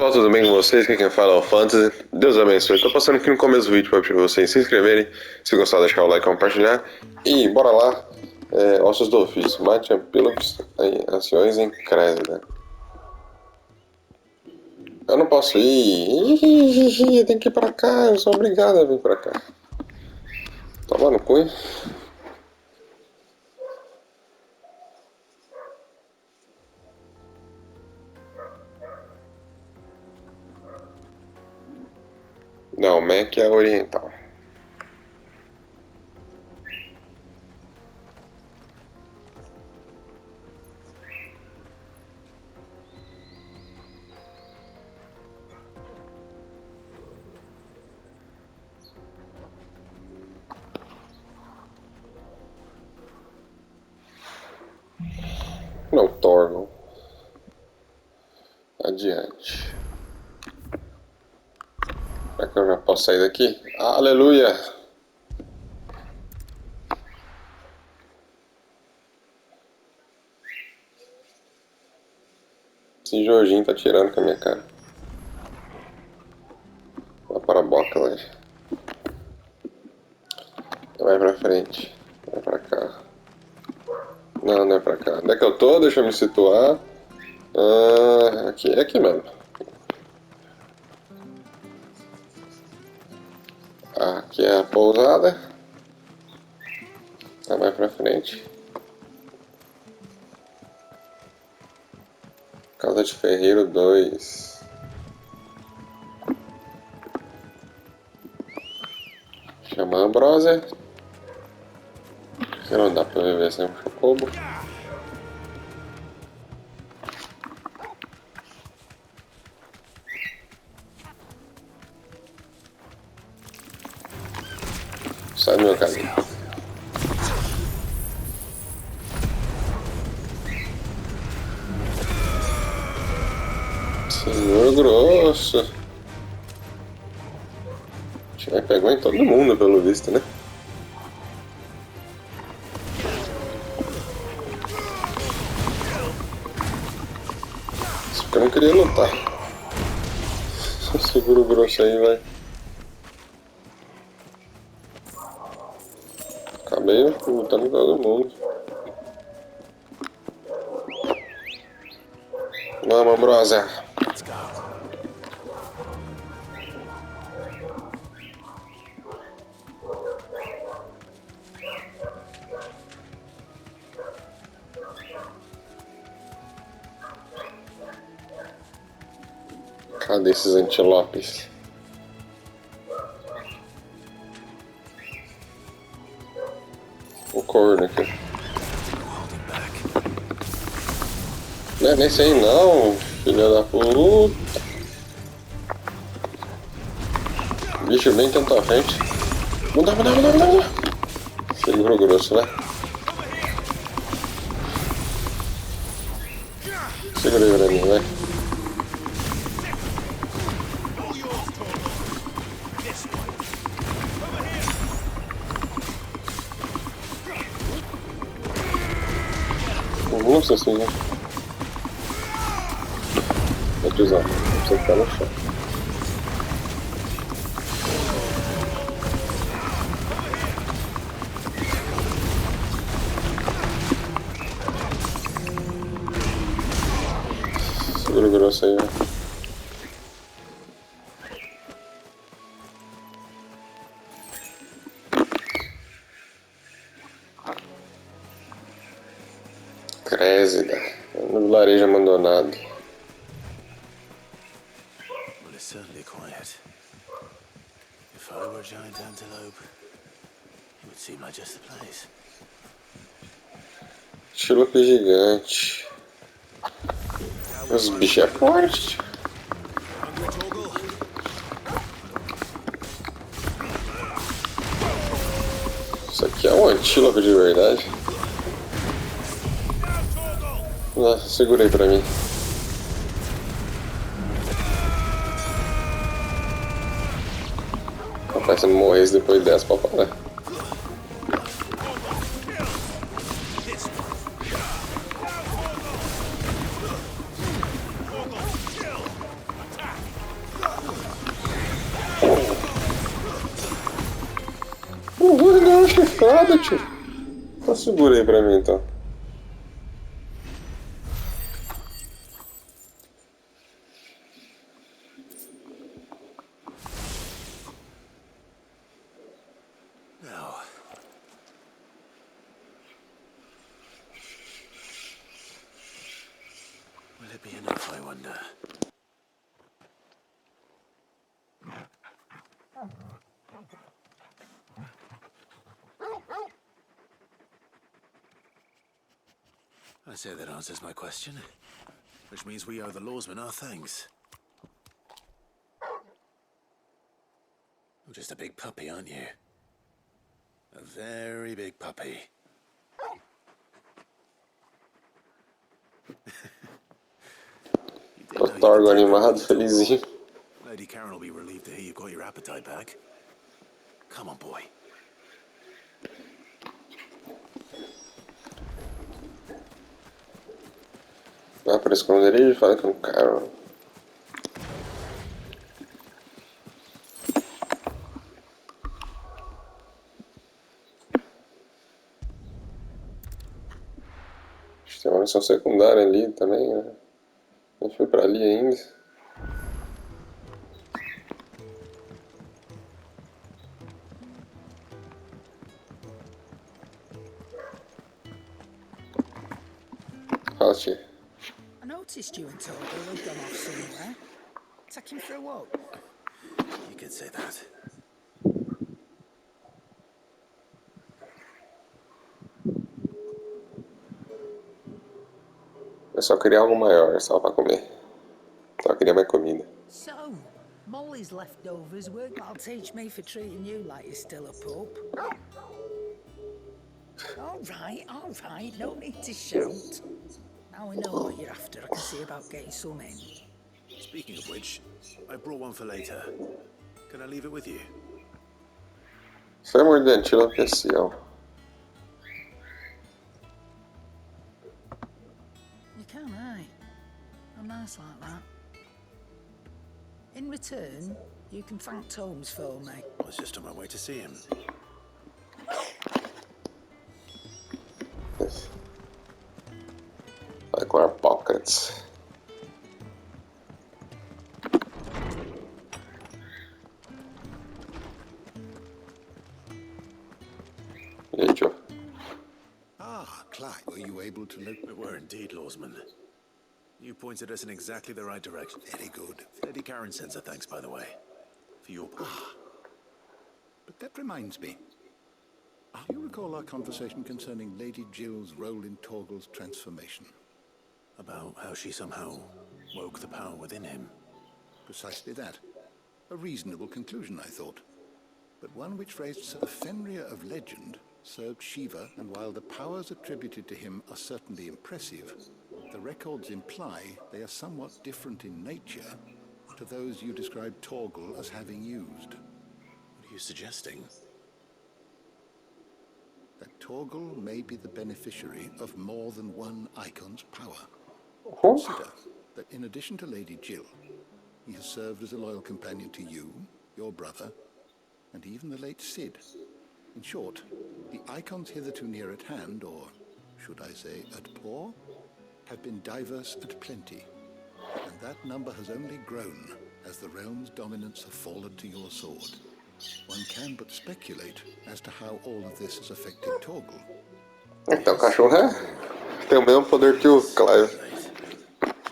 Olá, tudo bem com vocês? Aqui quem fala é o Fantasy. Deus abençoe. Estou passando aqui no começo do vídeo para pedir vocês se inscreverem, se gostar, deixar o like e compartilhar. E bora lá, ossos do ofício, mate epílogos, anciões em Crésida. Eu não posso ir, eu tenho que ir pra cá, eu sou obrigado a vir pra cá. Toma no cu, hein? Não, Mac é oriental. Não, Torgon. Adiante. Será que eu já posso sair daqui? Aleluia! Esse Jorginho tá tirando com a minha cara. Vai para a boca, lá. Vai pra frente. Vai pra cá. Não, não é pra cá. Onde é que eu tô? Deixa eu me situar. Aqui, é aqui mesmo. Aqui é a pousada. Tá mais pra frente. Casa de Ferreiro 2. Chama a Ambrósia. Que não dá pra viver sem um chocobo. Sai do meu caminho. Senhor grosso. Já pegou em todo mundo, pelo visto, né? Isso porque eu não queria lutar. Segura o grosso aí, vai. Acabei lutando com todo mundo. Vamos, Ambrósia. Cadê esses antilopes? O corno aqui. Não é nesse aí não, filha da puta. Bicho bem tanto à frente. Não dá. Segura o grosso, né? Segura aí pra mim, vai. Não sei se vou te usar, não precisa ficar no chão. Segura o grosso aí, ó. Crésida, no vilarejo abandonado. Well, it's certainly quiet. If I were a giant antelope, it would seem like just the place. Antílope gigante. Os bichos é forte. Isso aqui é um antílope de verdade. Nossa, segura aí pra mim. Rapaz, se eu não morresse depois dessa, pode parar. chifrada, tio. Então segura aí pra mim, então. Now, will it be enough, I wonder? I say that answers my question, which means we owe the lawsman our thanks. You're just a big puppy, aren't you? A very big puppy. O Torgo animado, felizinho. Lady Karen will be relieved to hear you got your appetite back. Come on, boy. Vai para o esconderijo e fala com o Carol. Tem uma missão secundária ali também, né? Não foi pra ali ainda. Fala, tia. I noticed you and Torgo had gone off somewhere. Take him for a walk. You could say that. Eu só queria algo maior, só pra comer. Só queria mais comida. So, Molly's leftovers weren't gonna teach me for treating you like you're still a pup. All right, no need to shout. Now I know what you're after, I can see about getting some in. Speaking of which, I brought one for later. Can I leave it with you? Foi mordentilo oficial. You can, eh? I'm nice like that. In return, you can thank Tomes for me. I was just on my way to see him. Like our pockets. E aí, tio? Ah, Clyde, were you able to look? We were indeed, lawsman. You pointed us in exactly the right direction. Very good. Lady Karen sends her thanks, by the way, for your part. But that reminds me. Do you recall our conversation concerning Lady Jill's role in Torgal's transformation? About how she somehow woke the power within him. Precisely that. A reasonable conclusion, I thought. But one which raised a Fenrir of legend served Shiva, and while the powers attributed to him are certainly impressive, the records imply they are somewhat different in nature to those you described Torgal as having used. What are you suggesting? That Torgal may be the beneficiary of more than one icon's power. Oh. Consider that in addition to Lady Jill, he has served as a loyal companion to you, your brother, and even the late Cid. In short, the icons hitherto near at hand, or should I say at paw, have been diverse and plenty, and that number has only grown as the realm's dominance have fallen to your sword. One can but speculate as to how all of this has affected Torgal. Então o cachorro tem o mesmo poder que o Clive.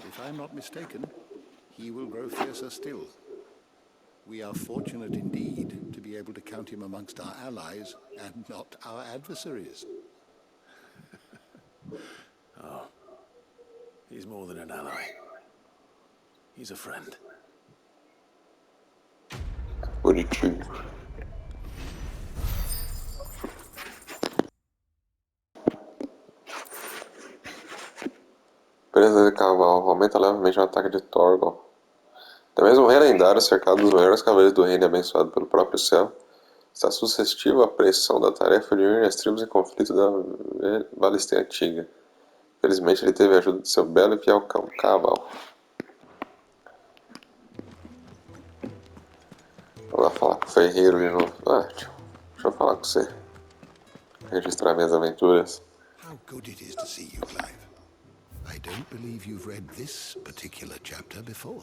If I'm not mistaken, he will grow fiercer still. We are fortunate indeed to be able to count him amongst our allies and not our adversaries. Oh, he's more than an ally. He's a friend. Bonitinho. Presa de cavalo. Aumenta levemente o ataque de Torgal. Até mesmo o rei lendário, cercado dos melhores cavaleiros do reino e abençoado pelo próprio céu, está suscetível à pressão da tarefa de unir as tribos em conflito da Valestia antiga. Felizmente ele teve a ajuda de seu belo e fiel cavalo. Vou lá falar com o ferreiro de novo. Ah, tio, deixa eu falar com você. registrar minhas aventuras. How good it is to see you, Clive. I don't believe you've read this particular chapter before.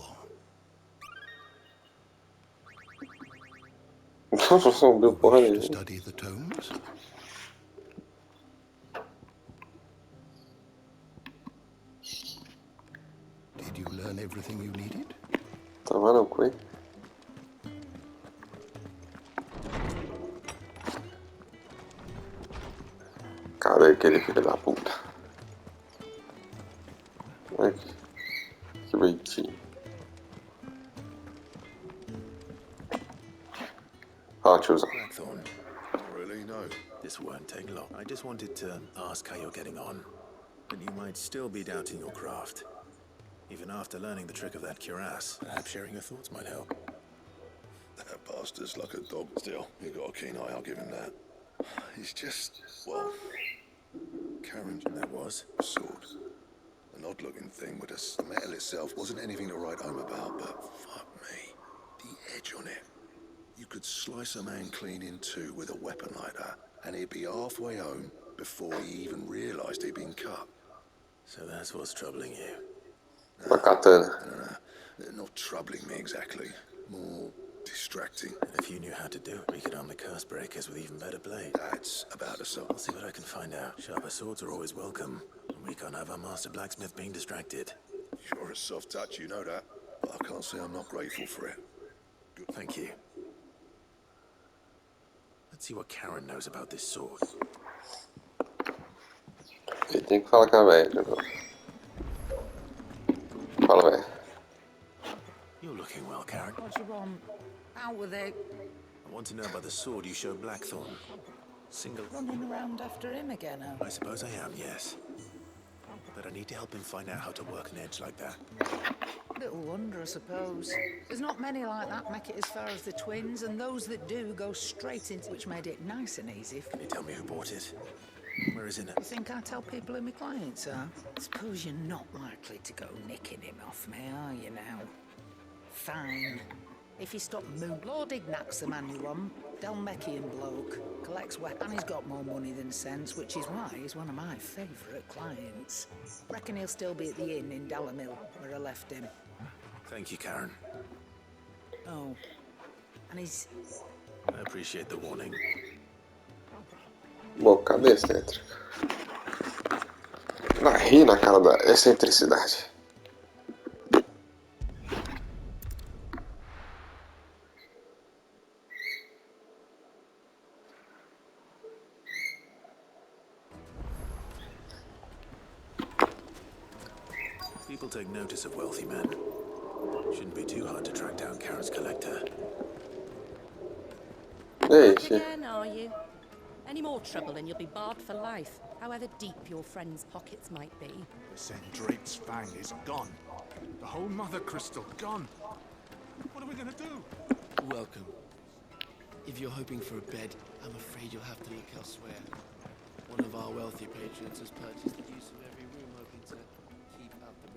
Não deu You porra wish to nenhuma. study the tomes? Did you learn everything you needed? Tava no cu, hein? Cadê aquele filho da puta? Aqui. Que bonitinho. Ó, tiozão. Blackthorn. Really? No. This won't take long. I just wanted to ask how you're getting on. But you might still be doubting your craft. Even after learning the trick of that cuirass, perhaps sharing your thoughts might help. That bastard's like a dog still. You got a keen eye, I'll give him that. He's just, well, Karen's That was? sword. An odd-looking thing with the metal itself wasn't anything to write home about, but fuck me. The edge on it. You could slice a man clean in two with a weapon like that, and he'd be halfway home before he even realised he'd been cut. So that's what's troubling you. Uma katana. Not troubling me exactly. More distracting. If you knew how to do it, we could arm the curse breakers with even better blade. That's about a sort. I'll see what I can find out. Sharper swords are always welcome. And we can't have our master blacksmith being distracted. You're a soft touch, you know that. But I can't say I'm not grateful for it. Good. Thank you. Let's see what Karen knows about this sword. Ele tem que falar com a velha de novo. Fala, velho. You're looking well, Karen. What do you want? Out with it. I want to know about the sword you showed Blackthorn. Single. Running around after him again, huh? I suppose I am, yes. But I need to help him find out how to work an edge like that. Little wonder, I suppose. There's not many like that make it as far as the twins, and those that do go straight into which made it nice and easy. Can you tell me who bought it? Where is it? You think I tell people who my clients are? Suppose you're not likely to go nicking him off me, are you now? Fine. If you stop Lord Ignac's the man you want. Dalmecian bloke. Collects weapons. And he's got more money than sense, which is why he's one of my favourite clients. Reckon he'll still be at the inn in Dallamil, where I left him. Thank you, Karen. Oh. And he's... I appreciate the warning. Bom, cadê esse excêntrico? Vai rir na cara da excentricidade. People take notice of wealthy men. Shouldn't be too hard to track down Karen's collector. Deixa. Again, are you? Any more trouble and you'll be barred for life, however deep your friend's pockets might be. The Sendrate's fang is gone. The whole mother crystal gone. What are we gonna do? Welcome. If you're hoping for a bed, I'm afraid you'll have to look elsewhere. One of our wealthy patrons has purchased the use of every room, hoping to keep out the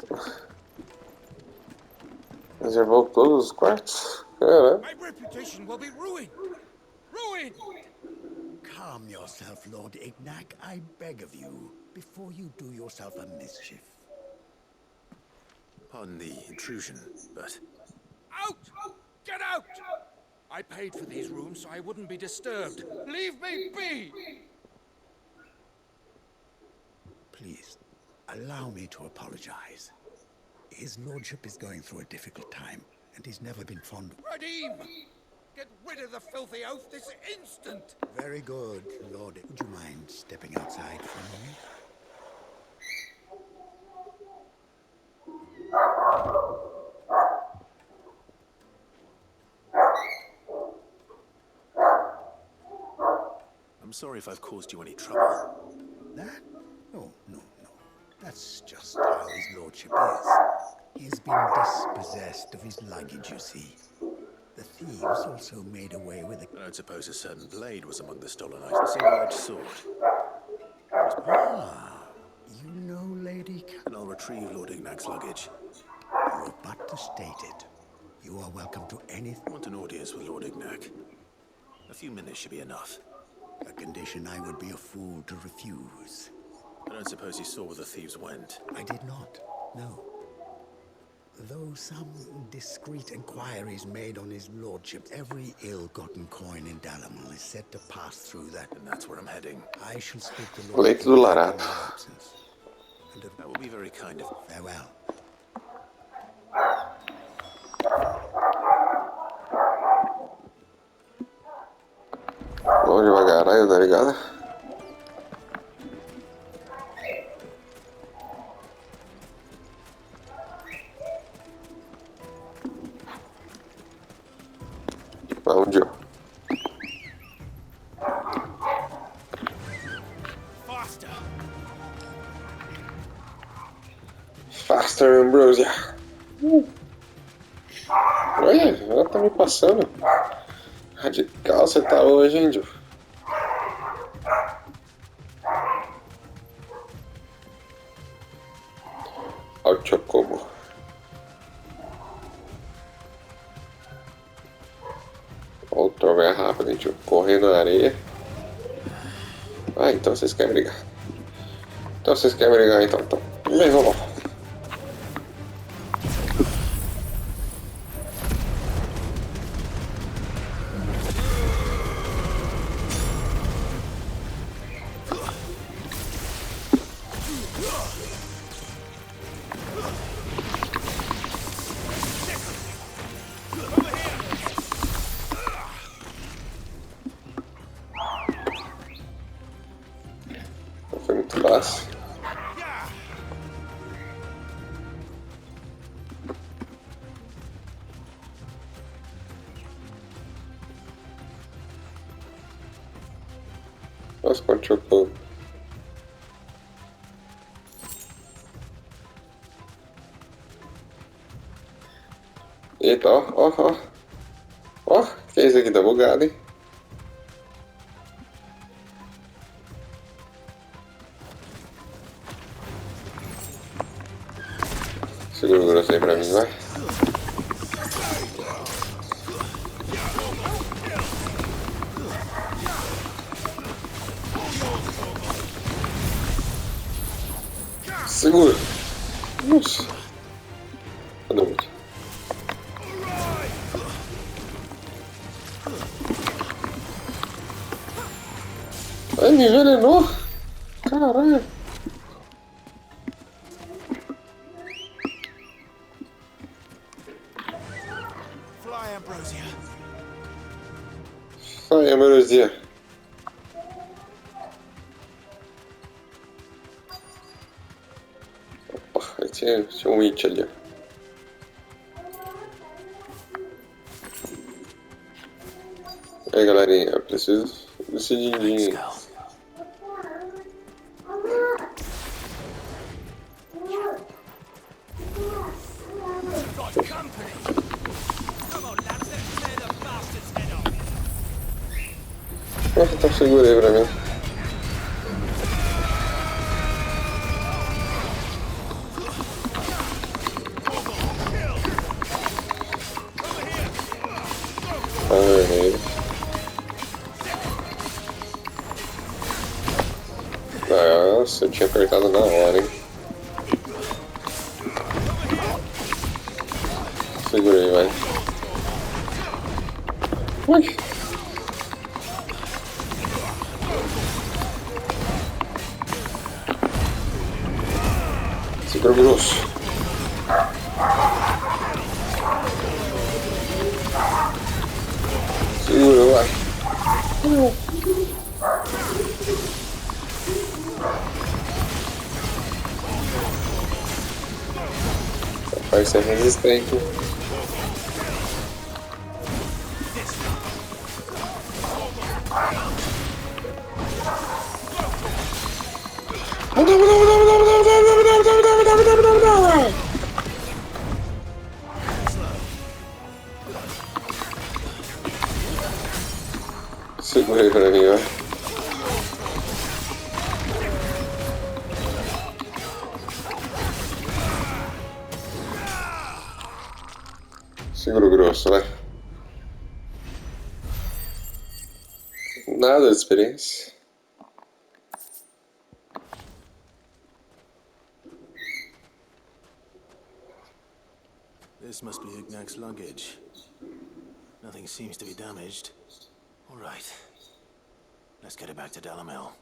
riffraff. Reservou todos os quartos? Caramba. My reputation will be ruined! Ruined! Calm yourself, Lord Ignac, I beg of you, before you do yourself a mischief. Pardon the intrusion, but Out! Get out! I paid for these rooms so I wouldn't be disturbed. Leave me be! Please, allow me to apologize. His lordship is going through a difficult time, and he's never been fond of... Radim! Get rid of the filthy oath this instant! Very good, Lord. Would you mind stepping outside for a moment? I'm sorry if I've caused you any trouble. That? No. That's just how his lordship is. He's been dispossessed of his luggage, you see. The thieves also made away with the... I don't suppose a certain blade was among the stolen items. A single-edged sword. Ah, you know Lady And I'll retrieve Lord Ignac's luggage. You are but to state it. You are welcome to anything. I want an audience with Lord Ignac. A few minutes should be enough. A condition I would be a fool to refuse. I don't suppose you saw where the thieves went. I did not, no. Though some discreet inquiries made on his lordship, every ill-gotten coin in Dalamal is said to pass through that. And that's where I'm heading. I shall speak to Lord Leite do Clivão Larato. in your absence. And That will be very kind of you. farewell. Vamos devagarinho, tá ligado? Onde ó? Faster, Ambrosia. Olha, ela tá me passando. Radical você tá hoje, hein, Joe? Olha o Chocobo. Olha o Thor é rápido, hein, tio? Correndo na areia. Ah, então vocês querem brigar. Então vocês querem brigar, então. Vem, vamos lá. Foi muito fácil. Nossa, quanto chocou. Eita, ó, que é isso aqui? Tá bugado, hein? Segura o grosso aí pra mim, vai. Segura. Nossa. Cadê o bicho? Ai, me envenenou. Caralho. Ai, Ambrosia. Opa, tinha um hit ali, ó. E aí, galerinha, eu preciso desse din-din. Então segurei pra mim. Tá vermelho. Nossa, eu tinha apertado na hora, hein. Segurei, vai. Ui. Segura grosso. Segura, vai. Vai ser resistente. Segurei pra mim, ó. Segura o grosso, vai. Nada de experiência. This must be Ignac's luggage. Nothing seems to be damaged. All right. Let's get it back to Delamel.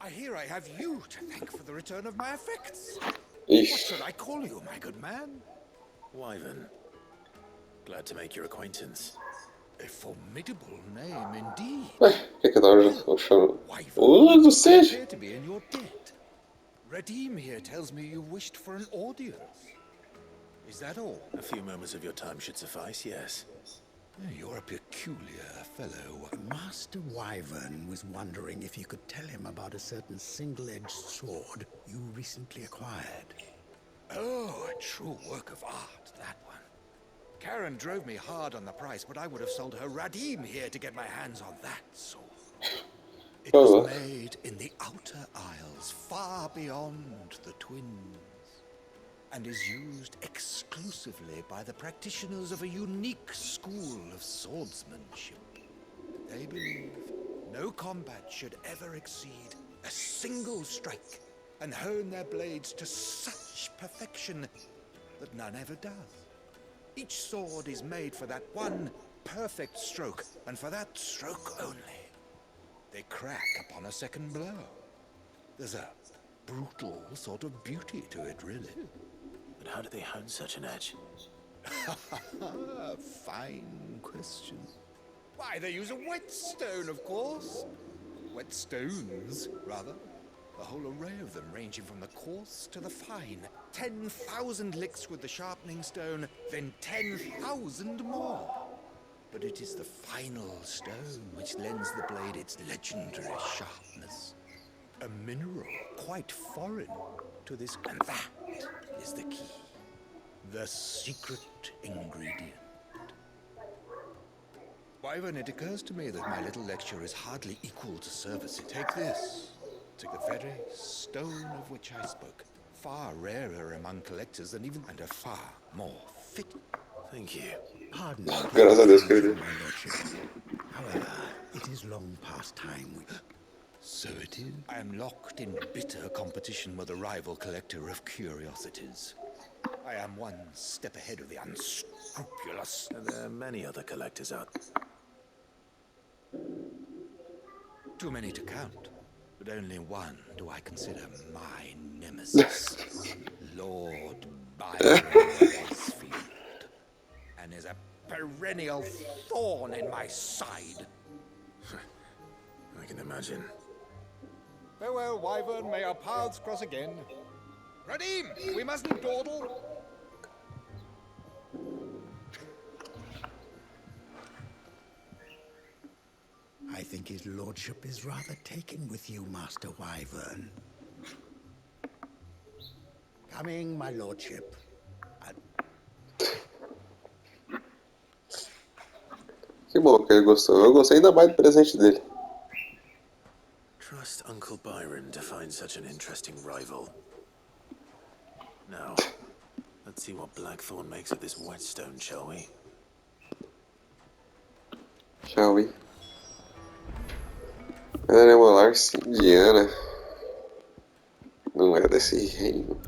I hear I have you to thank for the return of my effects. What Ixi. should I call you, my good man? Wyvern. Glad to make your acquaintance. A formidable name indeed. Ué, o que que eu tava achando? Wyvern, Do I Sage? appear to be in your debt. Redeem here tells me you wished for an audience. Is that all? A few moments of your time should suffice, yes. You're a peculiar fellow. Master Wyvern was wondering if you could tell him about a certain single-edged sword you recently acquired. Oh, a true work of art, that one. Karen drove me hard on the price, but I would have sold her Radim here to get my hands on that sword. It was made in the Outer Isles, far beyond the Twins, and is used exclusively by the practitioners of a unique school of swordsmanship. They believe no combat should ever exceed a single strike, and hone their blades to such perfection that none ever does. Each sword is made for that one perfect stroke, and for that stroke only. They crack upon a second blow. There's a brutal sort of beauty to it, really. But how do they hone such an edge? Fine question. Why, they use a whetstone, of course. Whetstones, rather. A whole array of them, ranging from the coarse to the fine. 10,000 licks with the sharpening stone, then 10,000 more. But it is the final stone which lends the blade its legendary sharpness. A mineral quite foreign to this, and that is the key. The secret ingredient. Wyvern, it occurs to me that my little lecture is hardly equal to service. Take this. Take the very stone of which I spoke. Far rarer among collectors than even, and a far more fitting. Thank you. Pardon Graças a Deus, querido. my lordship. However, it is long past time. So it is. I am locked in bitter competition with a rival collector of curiosities. I am one step ahead of the unscrupulous. There are many other collectors out. Too many to count, but only one do I consider my nemesis. Lord Byron Icefield. And is a perennial thorn in my side. I can imagine. Farewell, Wyvern. May our paths cross again. Radim, we mustn't dawdle. I think his lordship is rather taken with you, Master Wyvern. Coming, my lordship. Que bom que ele gostou. Eu gostei ainda mais do presente dele. Trust Uncle Byron to find such an interesting rival. Now, let's see what Blackthorn makes of this whetstone, shall we? Shall we? Ela é uma Larsa indiana. Não é desse reino.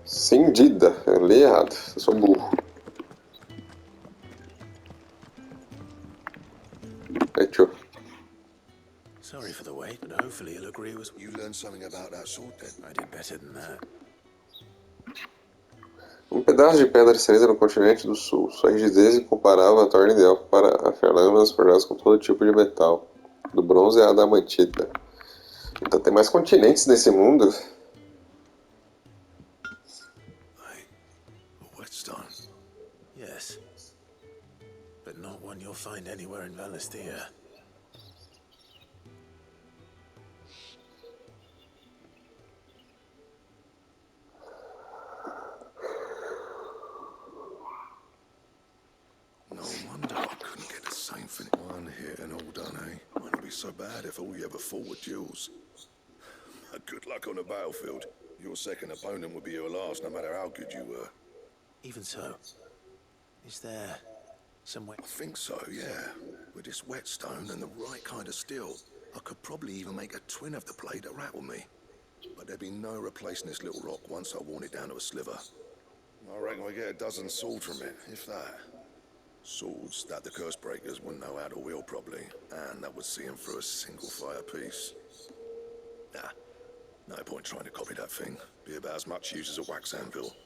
Cindida. Eu li errado. Eu sou burro. Fechou. Sorry for the wait, but hopefully you'll agree with... You learned something about that sword then? I did better than that. Pedaço de pedra cinza no continente do sul. Sua rigidez comparava a torna ideal para afiar lâminas forjadas com todo tipo de metal, do bronze à adamantita. Então tem mais continentes nesse mundo. A whetstone? Yes. But not one you'll find anywhere in Valisthea. so bad if all you ever fought were duels. Good luck on the battlefield. Your second opponent would be your last, no matter how good you were. Even so, is there some way? I think so, yeah. With this whetstone and the right kind of steel, I could probably even make a twin of the blade that rattled me. But there'd be no replacing this little rock once I worn it down to a sliver. I reckon I get a dozen swords from it, if that. Swords that the curse breakers wouldn't know how to wield properly, and that would see them through a single fire piece. Nah, no point trying to copy that thing. Be about as much use as a wax anvil.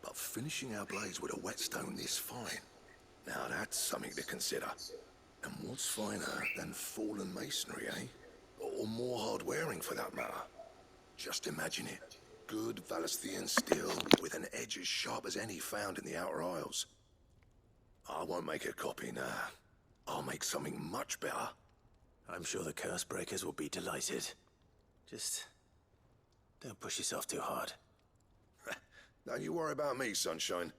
But finishing our blades with a whetstone this fine, now that's something to consider. And what's finer than fallen masonry, eh? Or more hard-wearing, for that matter. Just imagine it. Good Valesthian steel with an edge as sharp as any found in the Outer Isles. I won't make a copy, nah. I'll make something much better. I'm sure the curse breakers will be delighted. Just don't push yourself too hard. Don't you worry about me, sunshine.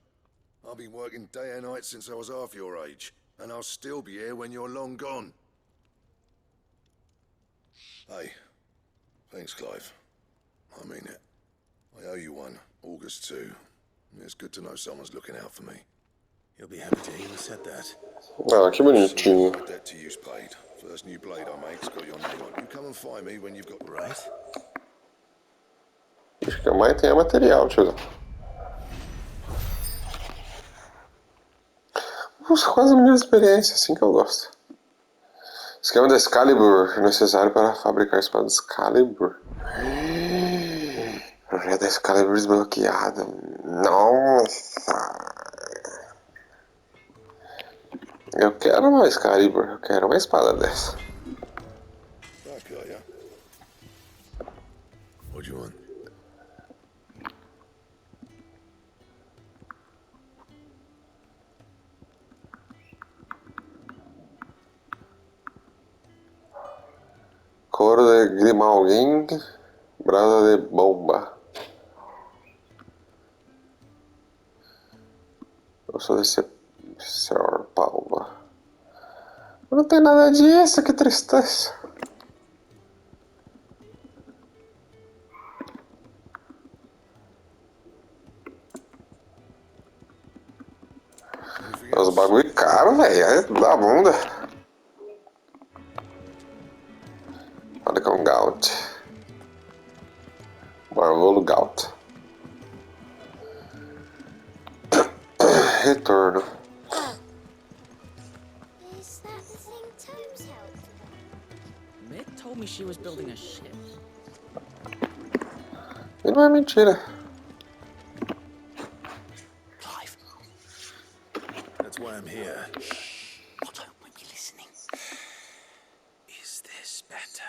I've been working day and night since I was half your age, and I'll still be here when you're long gone. Hey, thanks, Clive. I mean it. I owe you one, August 2. It's good to know someone's looking out for me. You'll be happy to hear you said that. Ah, que bonitinho. My debt to you's paid. First new blade I make's got your name on. You come and find me when you've got... Right? Acho que a mãe tem material, tiozão. Usa quase a mesma experiência, assim que eu gosto. Esquema da Excalibur necessário para fabricar espada Excalibur. Projeto da Excalibur desbloqueada. Nossa! Eu quero uma Excalibur, eu quero uma espada dessa. Okay, yeah. What do you want? Couro de Grimalguin, brasa de bomba. Eu sou desse Sr. Palma. Não tem nada disso, que tristeza. Os bagulho caro, velho. É da bunda. Olha com Gaut. Marvolo Gaut. Retorno. Is that the thing Tomes helped with? Mick told me she was building a ship. E não é mentira. Clive. That's why I'm here. Otto won't be listening. Is this better?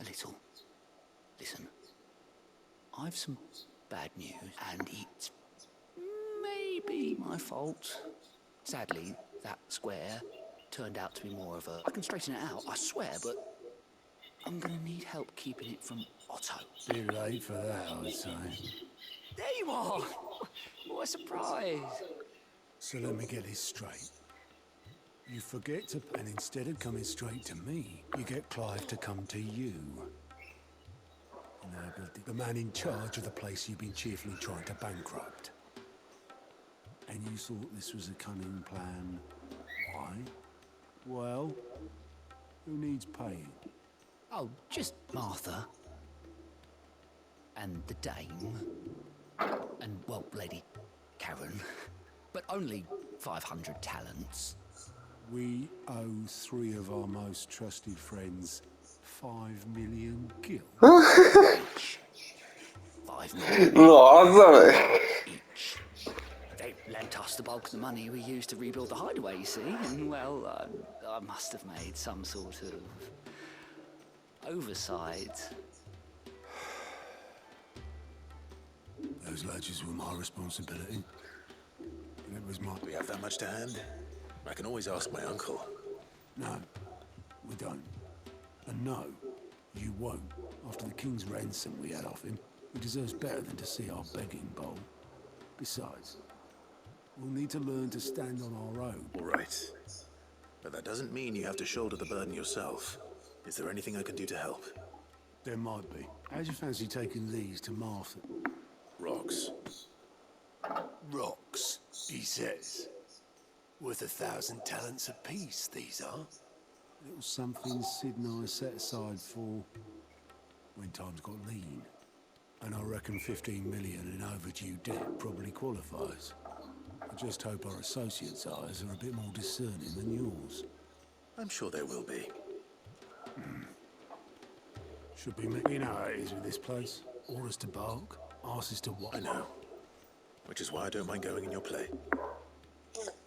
A little. Listen. I've some bad news, and it's maybe my fault. Sadly, that square turned out to be more of a... I can straighten it out, I swear, but I'm gonna need help keeping it from Otto. Bit late for that, I would say. There you are! What a surprise! So let me get this straight. You forget to... And instead of coming straight to me, you get Clive to come to you. No, but the man in charge of the place you've been cheerfully trying to bankrupt. And you thought this was a cunning plan. Why? Well, who needs paying? Oh, just Martha. And the Dame. And, well, Lady Karen. But only 500 talents. We owe 3 of our most trusted friends 5 million gil. Each. 5 million Nossa, velho. each. They lent us the bulk of the money we used to rebuild the hideaway, you see? And, well, I must have made some sort of oversight. Those ledgers were my responsibility. And it was my... We have that much to hand? I can always ask my uncle. No, we don't. And no, you won't. After the king's ransom we had off him, he deserves better than to see our begging bowl. Besides, we'll need to learn to stand on our own. All right. But that doesn't mean you have to shoulder the burden yourself. Is there anything I can do to help? There might be. How'd you fancy taking these to Martha? Rocks. Rocks, he says. Worth 1,000 talents apiece, these are. Little something Sid and I set aside for when times got lean. And I reckon 15 million in overdue debt probably qualifies. I just hope our associates' eyes are a bit more discerning than yours. I'm sure there will be. Should be, you know how it is with this place. Orders to bark, asses to what? I know. Which is why I don't mind going in your play.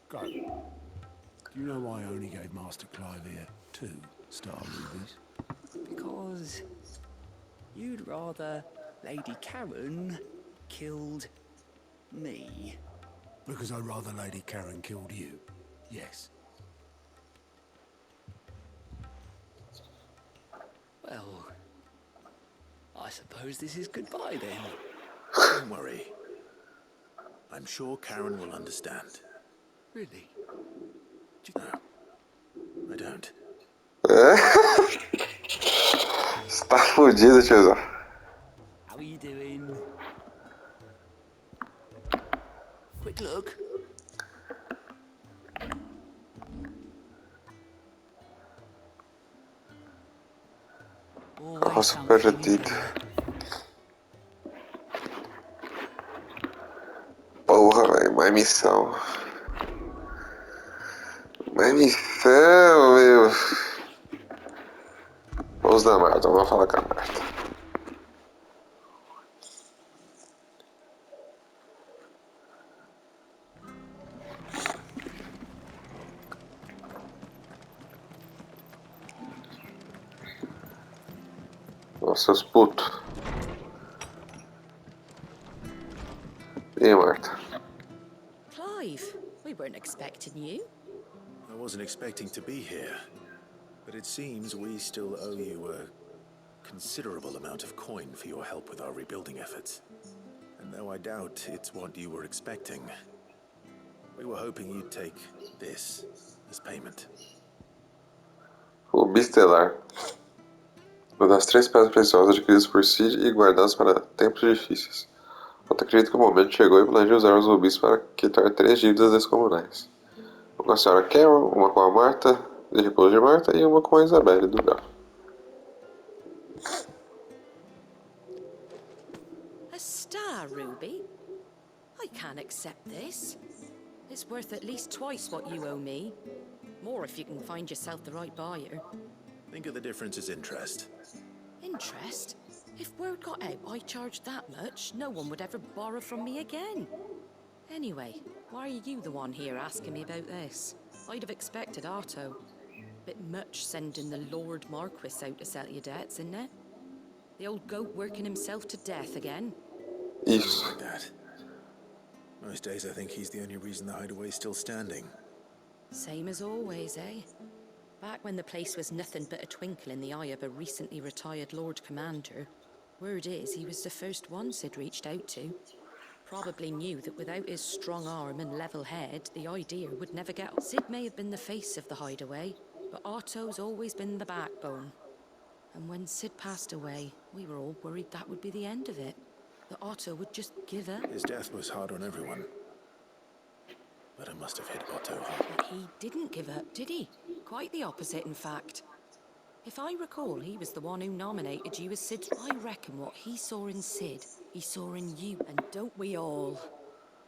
Go. Do you know why I only gave Master Clive here 2 star rubies? Because you'd rather Lady Karen killed me. Because I'd rather Lady Karen killed you. Yes. Well, I suppose this is goodbye then. Don't worry. I'm sure Karen will understand. Really? No, I don't. Você tá fudido, tiozão. How are you doing? Quick look. Nossa, perdido. Porra, velho, mais missão. Mais missão, meu. Vamos da Marta, vamos falar com a Marta. Nossa, seus putos. E aí, Marta? Clive, we weren't expecting you. I wasn't expecting to be here. But it seems we still owe you a considerable amount of coin for your help with our rebuilding efforts. And though I doubt it's what you were expecting, we were hoping you'd take this as payment. Rubi estelar. Uma das 3 pedras preciosas adquiridas por Sid e guardadas para tempos difíceis. Eu acredito que o momento chegou e planejei usar os rubis para quitar 3 dívidas descomunais. Uma com a senhora Carol, uma com a Marta, de repouso de Marta, e uma com a Isabelle do Gal. A star, Ruby? I can't accept this. It's worth at least twice what you owe me. More if you can find yourself the right buyer. Think of the difference as interest. Interest? If word got out I charged that much, no one would ever borrow from me again. Anyway, why are you the one here asking me about this? I'd have expected Otto. Bit much sending the Lord Marquis out to settle your debts, isn't it? The old goat working himself to death again. Isso. Like that. Most days I think he's the only reason the hideaway's still standing. Same as always, eh? Back when the place was nothing but a twinkle in the eye of a recently retired Lord Commander, word is he was the first one Sid reached out to. Probably knew that without his strong arm and level head, the idea would never get... Sid may have been the face of the hideaway, but Otto's always been the backbone. And when Sid passed away, we were all worried that would be the end of it. That Otto would just give up. His death was hard on everyone. But it must have hit Otto hard. But he didn't give up, did he? Quite the opposite, in fact. If I recall, he was the one who nominated you as Sid's... I reckon what he saw in Sid, he saw in you, and don't we all?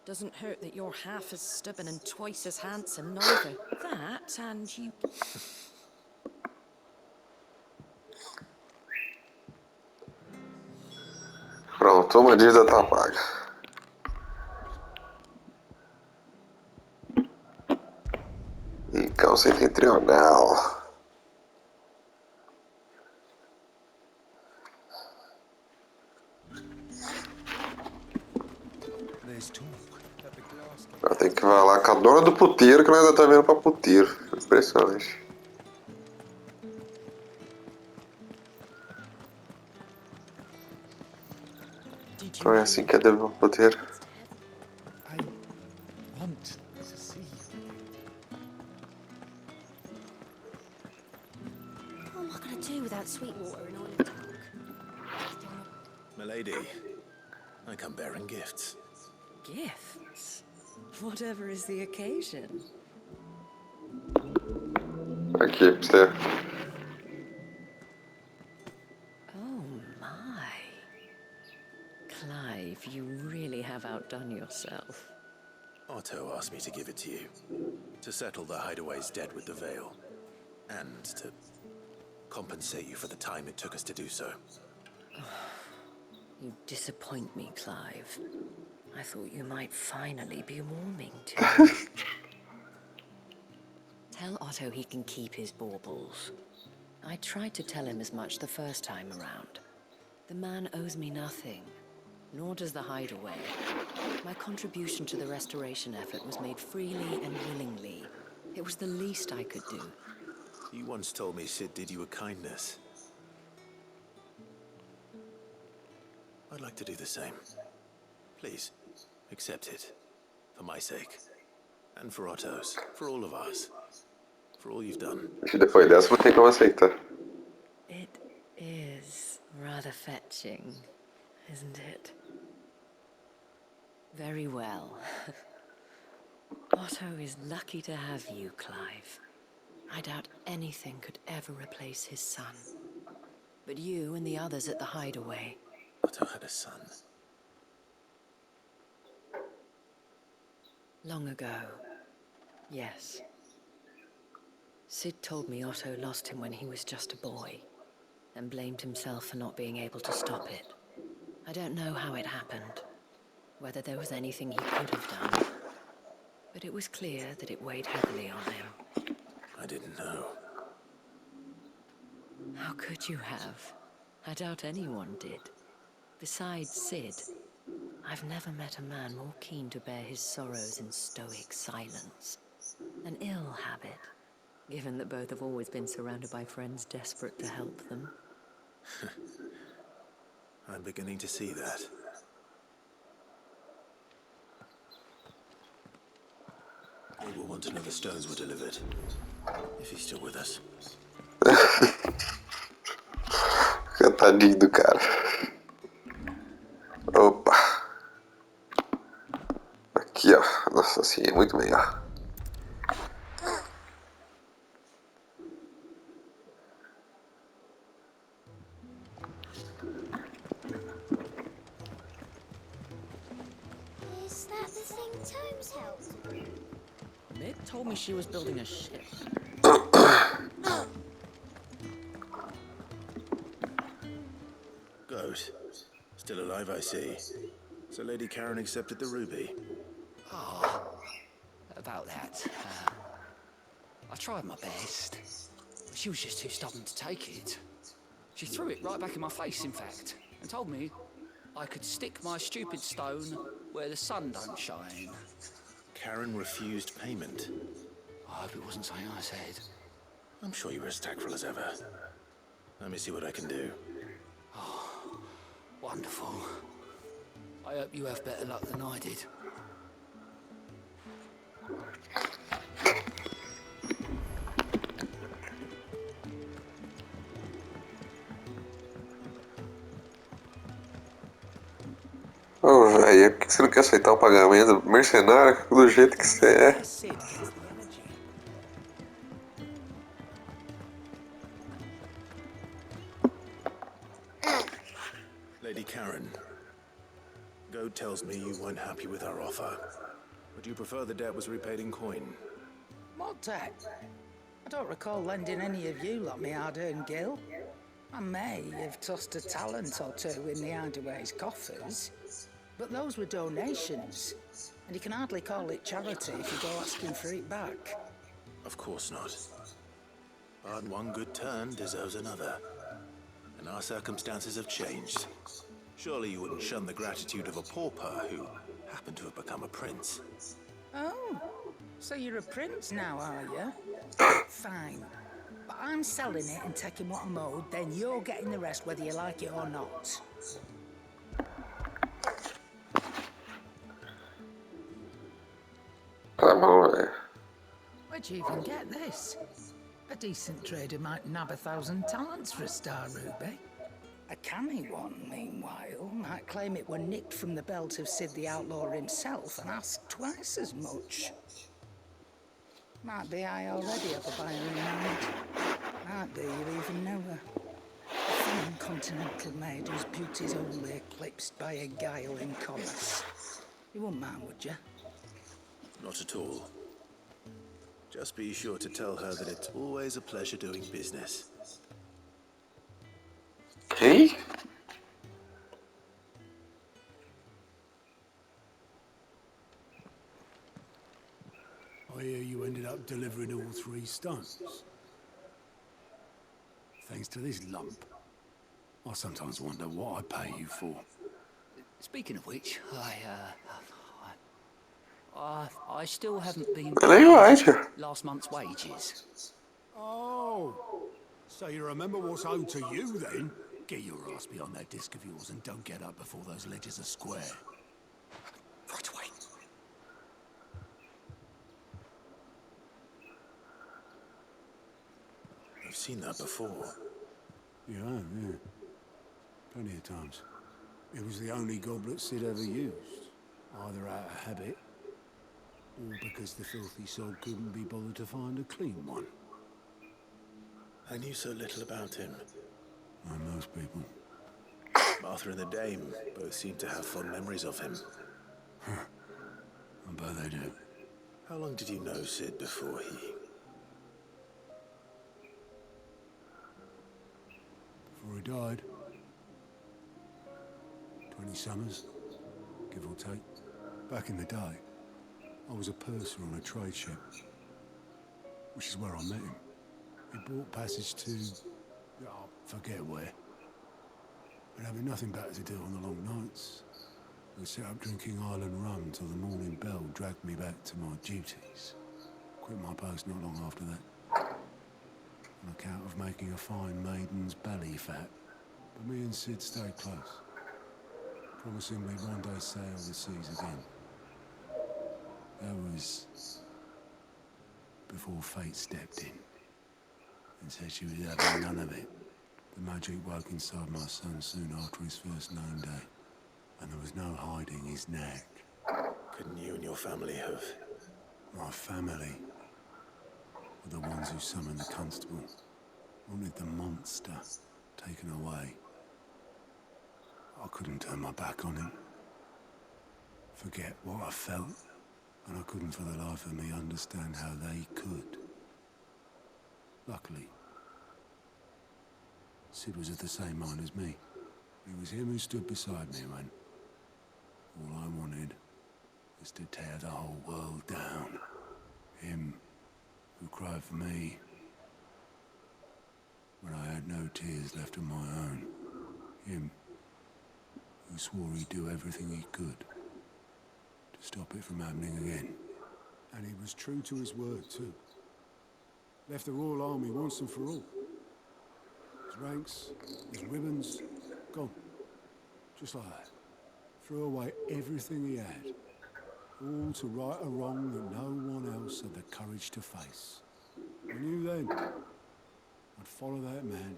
Doesn't hurt that you're half as stubborn and twice as handsome, neither. That, and you... Pronto, uma dívida tá paga. Então, setentrional. Eu tenho que falar com a dona do puteiro, que ela ainda tá vendo pra puteiro. Impressionante. Então é assim que é dever pra puteiro. I want to see you. I gonna do without sweet water and oil of talk? Milady, I come bearing gifts. Gifts? Whatever is the occasion. Aqui pra você. Oh my. Clive, you really have outdone yourself. Otto asked me to give it to you. To settle the hideaway's debt with the veil. And to compensate you for the time it took us to do so. You disappoint me, Clive. I thought you might finally be warming to me. Tell Otto he can keep his baubles. I tried to tell him as much the first time around. The man owes me nothing, nor does the hideaway. My contribution to the restoration effort was made freely and willingly. It was the least I could do. You once told me Sid did you a kindness. I'd like to do the same. Please, accept it. For my sake. And for Otto's. For all of ours. For all you've done. Depois dessa, vou ter que aceitar. It is rather fetching, isn't it? Very well. Otto is lucky to have you, Clive. I doubt anything could ever replace his son. But you and the others at the hideaway. Otto had a son. Long ago, yes. Sid told me Otto lost him when he was just a boy, and blamed himself for not being able to stop it. I don't know how it happened, whether there was anything he could have done, but it was clear that it weighed heavily on him. I didn't know. How could you have? I doubt anyone did. Besides Sid, I've never met a man more keen to bear his sorrows in stoic silence. An ill habit, given that both have always been surrounded by friends desperate to help them. I'm beginning to see that. He will want to know the stones were delivered. If he's still with us. Tadinho do cara. Opa. Aqui, ó. Nossa, assim é muito bem, ó. Is that the thing Tomes helped? Mid told me she was building a ship. Goat. Still alive, I see. So Lady Karen accepted the ruby. About that. I tried my best. But she was just too stubborn to take it. She threw it right back in my face, in fact, and told me I could stick my stupid stone where the sun don't shine. Karen refused payment. I hope it wasn't something I said. I'm sure you were as tactful as ever. Let me see what I can do. Wonderful. I hope you have better luck than I did. Ô, velho, por que você não quer aceitar o pagamento? Mercenário, do jeito que você é. Lady Karen, Goat tells me you weren't happy with our offer. Would you prefer the debt was repaid in coin? What debt? I don't recall lending any of you like me hard-earned gil. I may have tossed a talent or two in the hideaway's coffers, but those were donations, and you can hardly call it charity if you go asking for it back. Of course not. But one good turn deserves another. And our circumstances have changed. Surely you wouldn't shun the gratitude of a pauper who happened to have become a prince. Oh, so you're a prince now, are you? Fine. But I'm selling it and taking what I'm owed, then you're getting the rest whether you like it or not. Tá bom, velho. Where'd you even get this? A decent trader might nab 1,000 talents for a star ruby. A canny one, meanwhile, might claim it were nicked from the belt of Sid the Outlaw himself and ask twice as much. Might be I already have a buyer in mind. Might be you even know her. A fine continental maid whose beauty's only eclipsed by a guile in commerce. You wouldn't mind, would you? Not at all. Just be sure to tell her that it's always a pleasure doing business. Hey? I hear you ended up delivering all 3 stones. Thanks to this lump. I sometimes wonder what I pay you for. Speaking of which, I still haven't been Ela é ótima. last month's wages. Oh, so you remember what's owed to you then? Get your ass behind that disc of yours and don't get up before those ledgers are square. Right away. I've seen that before. You have, yeah. Plenty of times. It was the only goblet Sid ever used. Either out of habit, or because the filthy soul couldn't be bothered to find a clean one. I knew so little about him. Like most people. Martha and the Dame both seem to have fond memories of him. I bet they do. How long did you know Sid before he... Before he died. 20 summers, give or take. Back in the day, I was a purser on a trade ship, which is where I met him. He bought passage to... oh, forget where. But having nothing better to do on the long nights, we set up drinking island rum till the morning bell dragged me back to my duties. Quit my post not long after that, on account of making a fine maiden's belly fat. But me and Sid stayed close, promising we'd one day sail the seas again. That was before fate stepped in and said she was having none of it. The magic woke inside my son soon after his first known day, and there was no hiding his knack. Couldn't you and your family have... My family were the ones who summoned the constable, wanted the monster taken away. I couldn't turn my back on him, forget what I felt, and I couldn't for the life of me understand how they could. Luckily, Sid was of the same mind as me. It was him who stood beside me when all I wanted was to tear the whole world down. Him who cried for me when I had no tears left of my own. Him who swore he'd do everything he could to stop it from happening again. And he was true to his word too. Left the Royal Army once and for all. His ranks, his ribbons, gone. Just like that. Threw away everything he had. All to right a wrong that no one else had the courage to face. I knew then I'd follow that man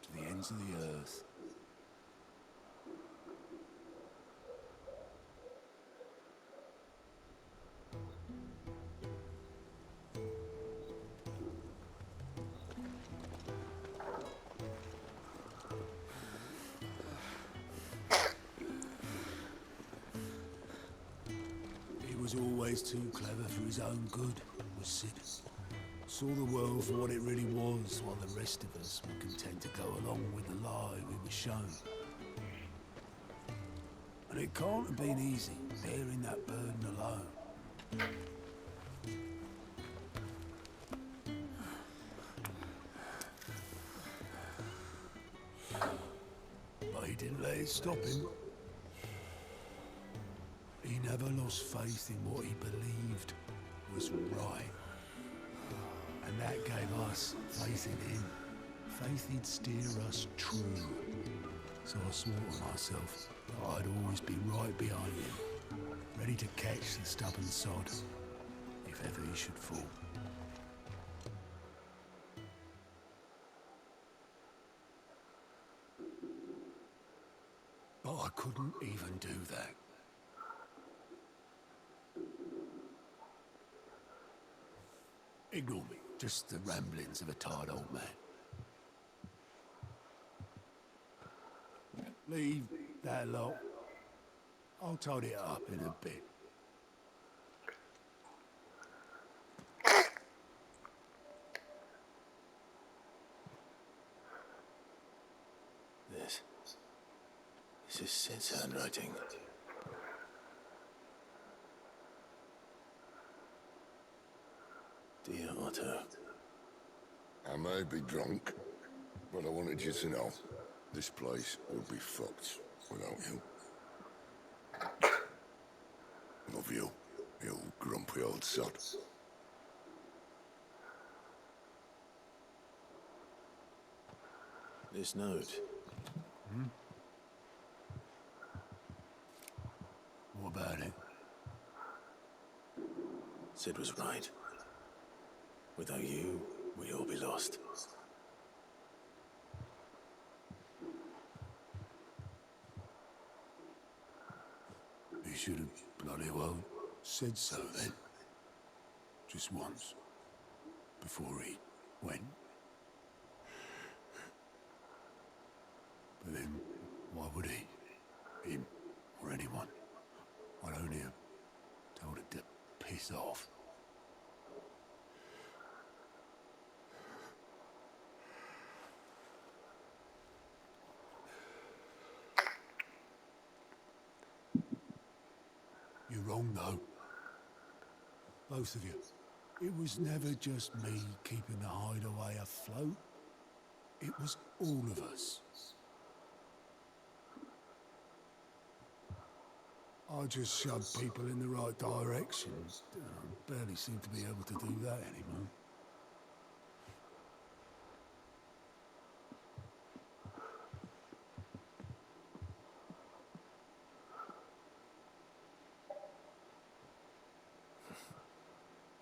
to the ends of the earth. He was always too clever for his own good, was Sid. Saw the world for what it really was, while the rest of us were content to go along with the lie we were shown. And it can't have been easy, bearing that burden alone. But he didn't let it stop him. He never lost faith in what he believed was right. And that gave us faith in him. Faith he'd steer us true. So I swore to myself that I'd always be right behind him, ready to catch the stubborn sod, if ever he should fall. but I couldn't even do that. Ignore me, just the ramblings of a tired old man. Leave that lot. I'll tidy it up in a bit. This is Sid's handwriting. Dear Otto. I may be drunk, but I wanted you to know this place would be fucked without you. Love you, you grumpy old sod. This note. What about it? Sid was right. Without you, we'd all be lost. He should have bloody well said so then. Just once. Before he went. But then, why would he? Him, or anyone. I'd only have told him to piss off. You're wrong, though. Both of you. It was never just me keeping the hideaway afloat. It was all of us. I just shoved people in the right direction. I barely seem to be able to do that anymore.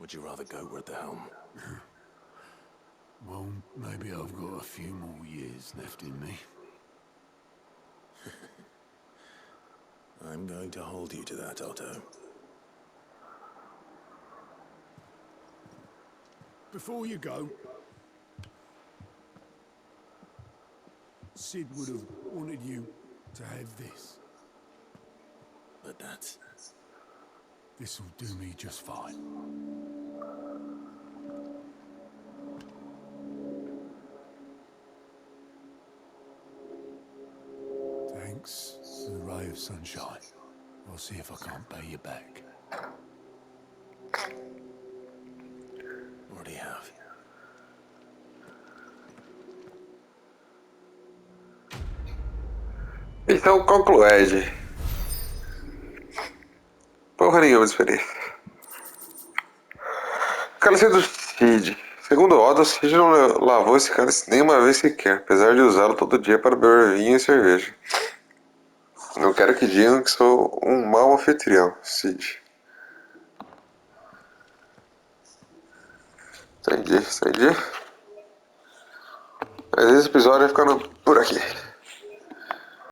Would you rather go at the helm? Well, maybe I've got a few more years left in me. I'm going to hold you to that, Otto. Before you go, Sid would have wanted you to have this. But that's... This'll do me just fine. Thanks for the ray of sunshine. I'll see if I can't pay you back. Already have. Então, concluede. Porra nenhuma de experiência. Cálice do Cid. Segundo Oda, Cid não lavou esse cálice nenhuma vez sequer, apesar de usá-lo todo dia para beber vinho e cerveja. Não quero que digam que sou um mau anfitrião, Cid. Entendi. Mas esse episódio vai ficando por aqui.